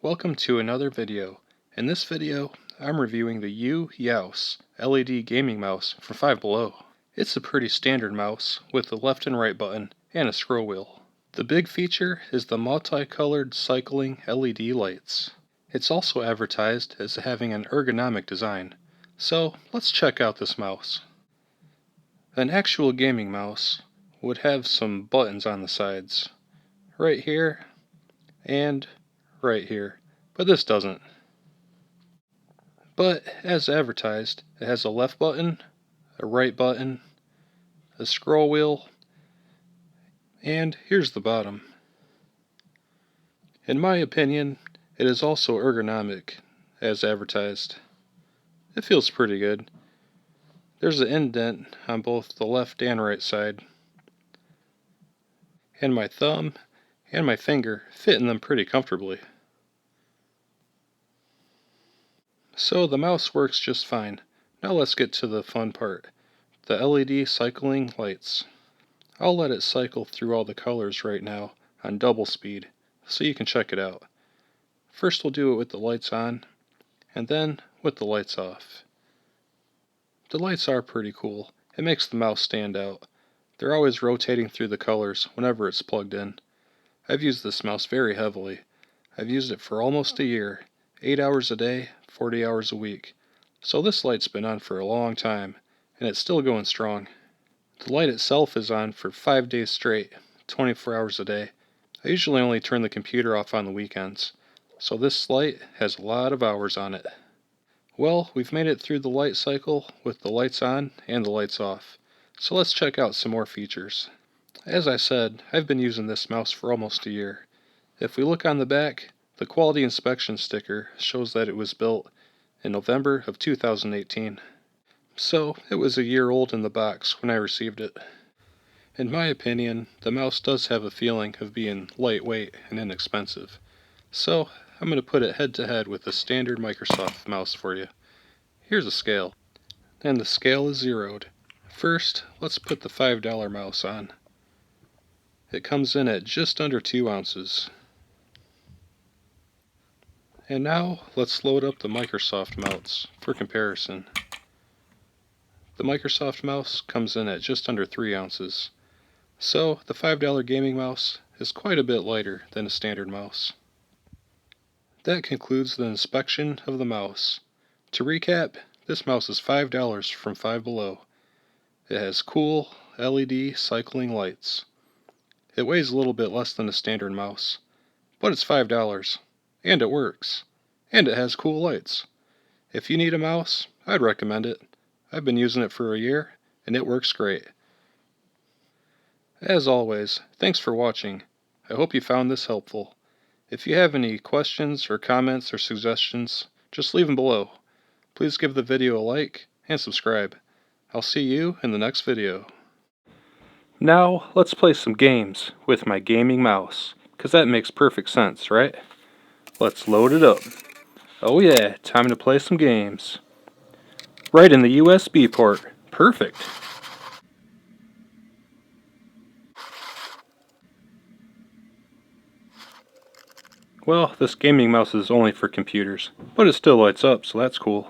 Welcome to another video. In this video, I'm reviewing the u-youse LED gaming mouse from Five Below. It's a pretty standard mouse with the left and right button and a scroll wheel. The big feature is the multicolored cycling LED lights. It's also advertised as having an ergonomic design. So let's check out this mouse. An actual gaming mouse would have some buttons on the sides. Right here and right here, but this doesn't. But as advertised, it has a left button, a right button, a scroll wheel, and here's the bottom. In my opinion, it is also ergonomic, as advertised. It feels pretty good. There's an indent on both the left and right side, and my thumb and my finger fit in them pretty comfortably. So the mouse works just fine. Now let's get to the fun part, the LED cycling lights. I'll let it cycle through all the colors right now on double speed, so you can check it out. First we'll do it with the lights on, and then with the lights off. The lights are pretty cool. It makes the mouse stand out. They're always rotating through the colors whenever it's plugged in. I've used this mouse very heavily. I've used it for almost a year, 8 hours a day, 40 hours a week. So this light's been on for a long time, and it's still going strong. The light itself is on for 5 days straight, 24 hours a day. I usually only turn the computer off on the weekends, so this light has a lot of hours on it. Well, we've made it through the light cycle with the lights on and the lights off, so let's check out some more features. As I said, I've been using this mouse for almost a year. If we look on the back, the quality inspection sticker shows that it was built in November of 2018. So, it was a year old in the box when I received it. In my opinion, the mouse does have a feeling of being lightweight and inexpensive. So, I'm going to put it head to head with the standard Microsoft mouse for you. Here's a scale, and the scale is zeroed. First, let's put the $5 mouse on. It comes in at just under 2 ounces. And now, let's load up the Microsoft mouse for comparison. The Microsoft mouse comes in at just under 3 ounces. So, the $5 gaming mouse is quite a bit lighter than a standard mouse. That concludes the inspection of the mouse. To recap, this mouse is $5 from Five Below. It has cool LED cycling lights. It weighs a little bit less than a standard mouse, but it's $5, and it works, and it has cool lights. If you need a mouse, I'd recommend it. I've been using it for a year, and it works great. As always, thanks for watching. I hope you found this helpful. If you have any questions or comments or suggestions, just leave them below. Please give the video a like and subscribe. I'll see you in the next video. Now, let's play some games with my gaming mouse, because that makes perfect sense, right? Let's load it up. Oh yeah, time to play some games. Right in the USB port. Perfect. Well, this gaming mouse is only for computers, but it still lights up, so that's cool.